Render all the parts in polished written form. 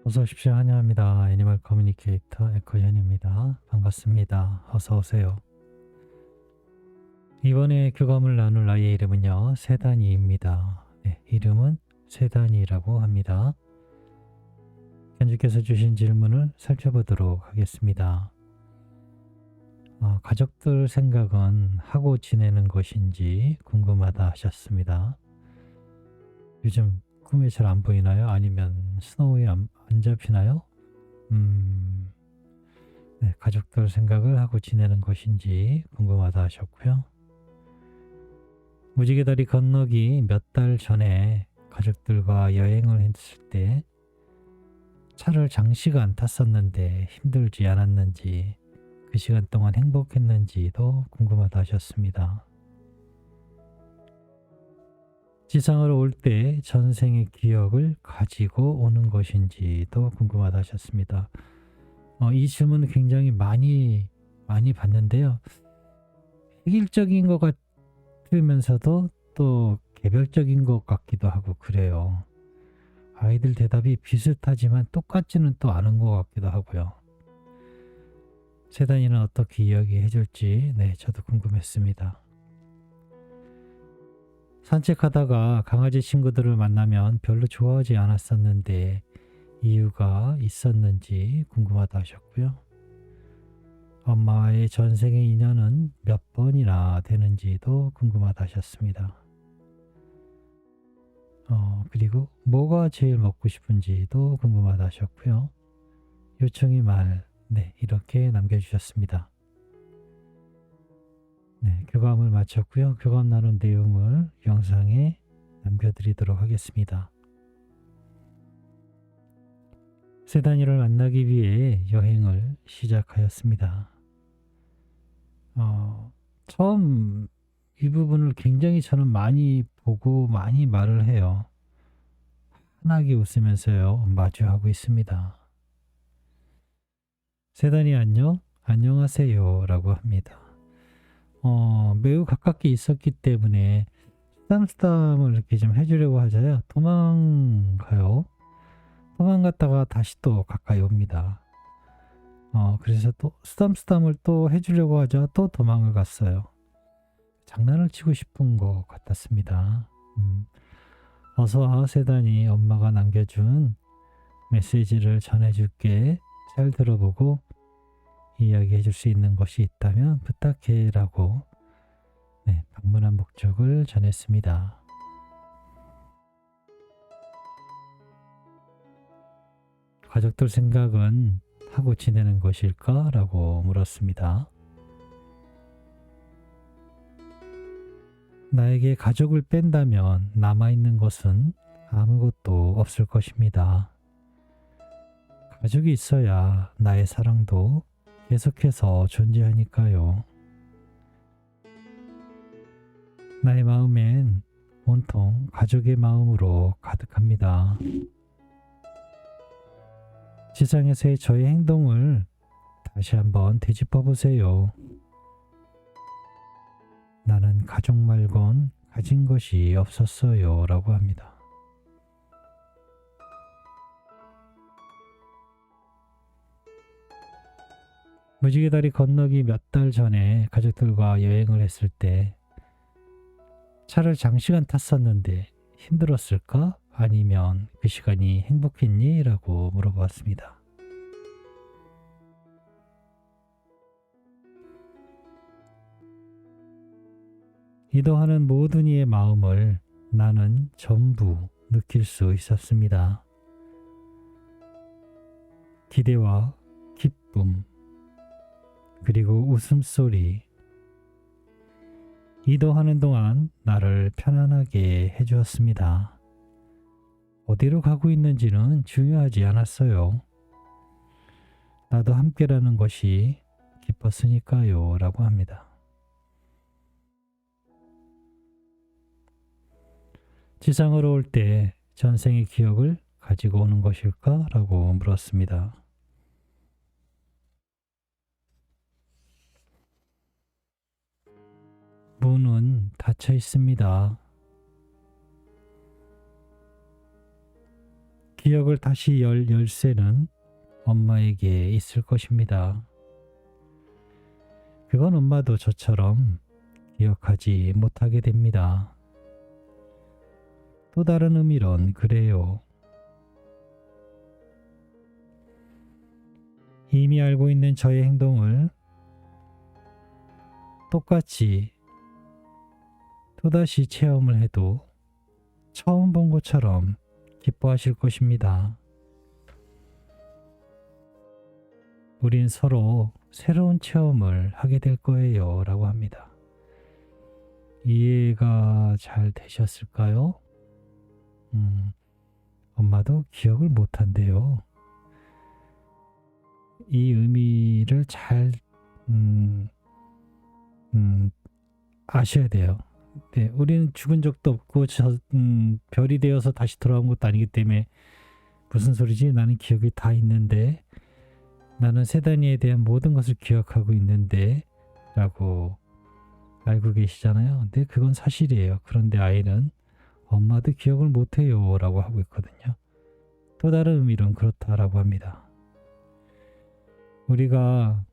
어서 오십시오. 환영합니다. 애니멀 커뮤니케이터 에코현입니다. 반갑습니다. 어서 오세요. 이번에 교감을 나눌 아이의 이름은요, 세단이입니다. 네, 이름은 세단이라고 합니다. 견주께서 주신 질문을 살펴보도록 하겠습니다. 가족들 생각은 하고 지내는 것인지 궁금하다 하셨습니다. 요즘 꿈에 잘 안 보이나요? 아니면 스노우에 안 잡히나요? 네, 가족들 생각을 하고 지내는 것인지 궁금하다 하셨고요. 무지개 다리 건너기 몇 달 전에 가족들과 여행을 했을 때 차를 장시간 탔었는데 힘들지 않았는지, 그 시간 동안 행복했는지도 궁금하다 하셨습니다. 지상으로 올 때 전생의 기억을 가지고 오는 것인지도 궁금하다 하셨습니다. 이 질문은 굉장히 많이 받는데요. 획일적인 것 같으면서도 또 개별적인 것 같기도 하고 그래요. 아이들 대답이 비슷하지만 똑같지는 또 않은 것 같기도 하고요. 세단이는 어떻게 이야기해 줄지 저도 궁금했습니다. 산책하다가 강아지 친구들을 만나면 별로 좋아하지 않았었는데 이유가 있었는지 궁금하다 하셨고요. 엄마와의 전생의 인연은 몇 번이나 되는지도 궁금하다 하셨습니다. 그리고 뭐가 제일 먹고 싶은지도 궁금하다 하셨고요. 요청이 말, 이렇게 남겨주셨습니다. 교감을 마쳤고요. 교감 나눈 내용을 영상에 남겨드리도록 하겠습니다. 세단이를 만나기 위해 여행을 시작하였습니다. 처음 이 부분을 굉장히 저는 많이 보고 많이 말을 해요. 환하게 웃으면서요, 마주하고 있습니다. 세단이 안녕하세요 라고 합니다. 매우 가깝게 있었기 때문에 쓰담쓰담을 이렇게 좀 해주려고 하자요. 도망가요. 도망갔다가 다시 또 가까이 옵니다. 그래서 또 쓰담쓰담을 또 해주려고 하자 또 도망을 갔어요. 장난을 치고 싶은 것 같았습니다. 어서와 세단이, 엄마가 남겨준 메시지를 전해줄게. 잘 들어보고 이야기해 줄 수 있는 것이 있다면 부탁해 라고 방문한 목적을 전했습니다. 가족들 생각은 하고 지내는 것일까? 라고 물었습니다. 나에게 가족을 뺀다면 남아있는 것은 아무것도 없을 것입니다. 가족이 있어야 나의 사랑도 계속해서 존재하니까요. 나의 마음엔 온통 가족의 마음으로 가득합니다. 지상에서의 저의 행동을 다시 한번 되짚어 보세요. 나는 가족 말곤 가진 것이 없었어요 라고 합니다. 무지개 다리 건너기 몇 달 전에 가족들과 여행을 했을 때 차를 장시간 탔었는데 힘들었을까? 아니면 그 시간이 행복했니? 라고 물어봤습니다. 이동하는 모든 이의 마음을 나는 전부 느낄 수 있었습니다. 기대와 기쁨, 그리고 웃음소리, 이동하는 동안 나를 편안하게 해주었습니다. 어디로 가고 있는지는 중요하지 않았어요. 나도 함께라는 것이 기뻤으니까요 라고 합니다. 지상으로 올 때 전생의 기억을 가지고 오는 것일까? 라고 물었습니다. 문은 닫혀 있습니다. 기억을 다시 열 열쇠는 엄마에게 있을 것입니다. 그건 엄마도 저처럼 기억하지 못하게 됩니다. 또 다른 의미론 그래요. 이미 알고 있는 저의 행동을 똑같이 또다시 체험을 해도 처음 본 것처럼 기뻐하실 것입니다. 우린 서로 새로운 체험을 하게 될 거예요 라고 합니다. 이해가 잘 되셨을까요? 엄마도 기억을 못한대요. 이 의미를 잘 아셔야 돼요. 네, 우리는 죽은 적도 없고 별이 되어서 다시 돌아온 것도 아니기 때문에 무슨 소리지? 나는 기억이 다 있는데, 나는 세단이에 대한 모든 것을 기억하고 있는데 라고 알고 계시잖아요. 근데 그건 사실이에요. 그런데 아이는 엄마도 기억을 못해요 라고 하고 있거든요. 또 다른 의미로는 그렇다라고 합니다. 우리가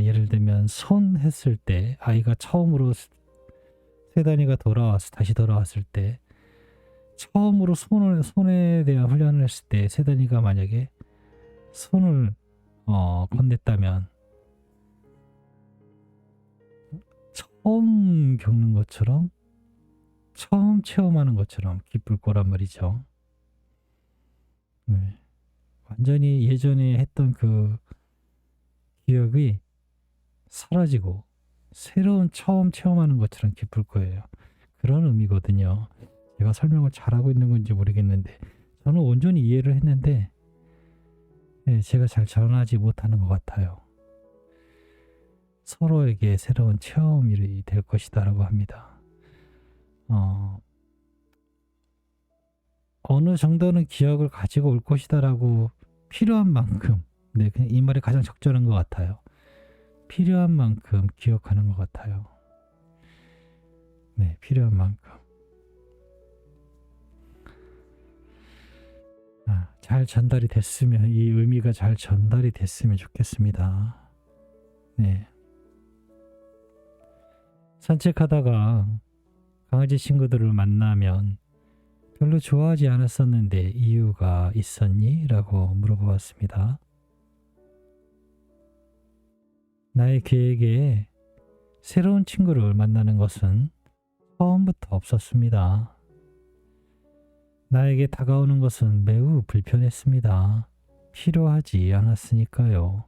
예를 들면 손 했을 때, 아이가 처음으로 세단이가 다시 돌아왔을 때 처음으로 손에 대한 훈련을 했을 때 세단이가 만약에 손을 건넸다면 처음 겪는 것처럼, 처음 체험하는 것처럼 기쁠 거란 말이죠. 네. 완전히 예전에 했던 그 기억이 사라지고 새로운 처음 체험하는 것처럼 기쁠 거예요. 그런 의미거든요. 제가 설명을 잘하고 있는 건지 모르겠는데 저는 온전히 이해를 했는데 제가 잘 전하지 못하는 것 같아요. 서로에게 새로운 체험이 될 것이다 라고 합니다. 어느 정도는 기억을 가지고 올 것이다 라고 필요한 만큼, 네, 이 말이 가장 적절한 것 같아요. 필요한 만큼 기억하는 것 같아요. 네, 필요한 만큼. 잘 전달이 됐으면, 이 의미가 잘 전달이 됐으면 좋겠습니다. 네. 산책하다가 강아지 친구들을 만나면 별로 좋아하지 않았었는데 이유가 있었니? 라고 물어보았습니다. 나의 계획에 새로운 친구를 만나는 것은 처음부터 없었습니다. 나에게 다가오는 것은 매우 불편했습니다. 필요하지 않았으니까요.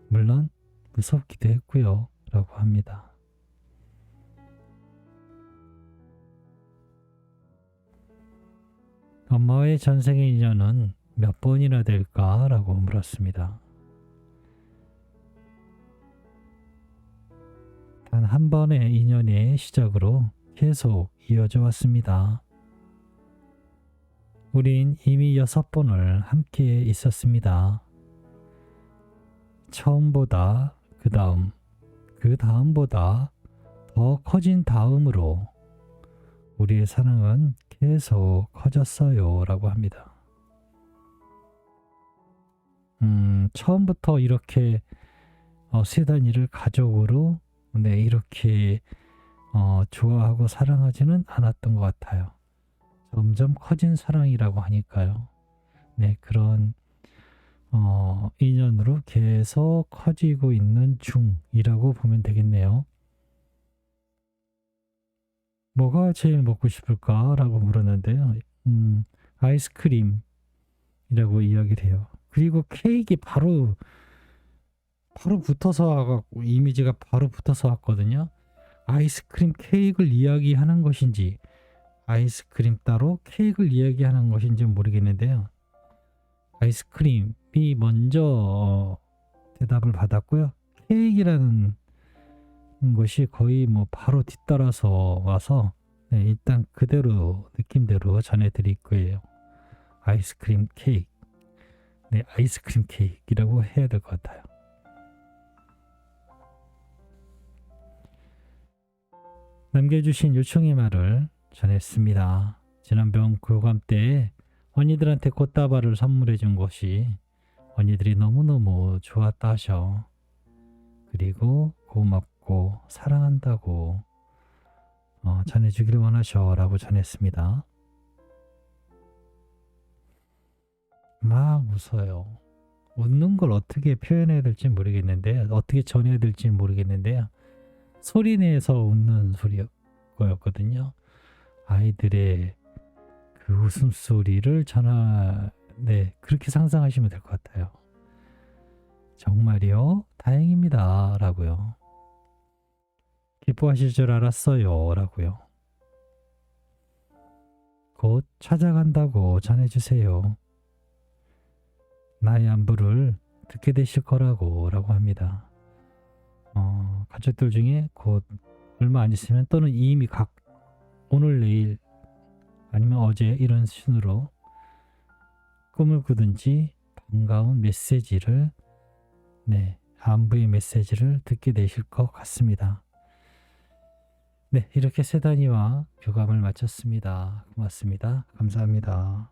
물론 무섭기도 했고요. 라고 합니다. 엄마와의 전생의 인연은 몇 번이나 될까? 라고 물었습니다. 단 한 번의 인연의 시작으로 계속 이어져 왔습니다. 우린 이미 6번을 함께 있었습니다. 처음보다 그 다음보다 더 커진 다음으로 우리의 사랑은 계속 커졌어요 라고 합니다. 처음부터 이렇게 세 단위를 가족으로 이렇게 좋아하고 사랑하지는 않았던 것 같아요. 점점 커진 사랑이라고 하니까요. 네, 그런 인연으로 계속 커지고 있는 중이라고 보면 되겠네요. 뭐가 제일 먹고 싶을까? 라고 물었는데요. 아이스크림이라고 이야기를 해요. 그리고 케이크 바로 붙어서 와갖고 이미지가 바로 붙어서 왔거든요. 아이스크림 케이크를 이야기하는 것인지 아이스크림 따로 케이크를 이야기하는 것인지 모르겠는데요. 아이스크림이 먼저 대답을 받았고요. 케이크라는 것이 거의 바로 뒤따라서 와서 일단 그대로 느낌대로 전해드릴 거예요. 아이스크림 케이크. 네, 아이스크림 케이크라고 해야 될 것 같아요. 남겨주신 요청의 말을 전했습니다. 지난번 교감 때 언니들한테 꽃다발을 선물해 준 것이 언니들이 너무너무 좋았다 하셔. 그리고 고맙고 사랑한다고 전해주길 원하셔 라고 전했습니다. 막 웃어요. 웃는 걸 어떻게 표현해야 될지 모르겠는데, 어떻게 전해야 될지 모르겠는데요. 소리 내서 웃는 소리였거든요. 아이들의 그 웃음소리를 네, 그렇게 상상하시면 될 것 같아요. 정말이요? 다행입니다. 라고요. 기뻐하실 줄 알았어요. 라고요. 곧 찾아간다고 전해주세요. 나의 안부를 듣게 되실 거라고 라고 합니다. 가족들 중에 곧 얼마 안 있으면 또는 이미 오늘 내일 아니면 어제 이런 순으로 꿈을 꾸든지 반가운 메시지를 안부의 메시지를 듣게 되실 것 같습니다. 네, 이렇게 세 단위와 교감을 마쳤습니다. 고맙습니다. 감사합니다.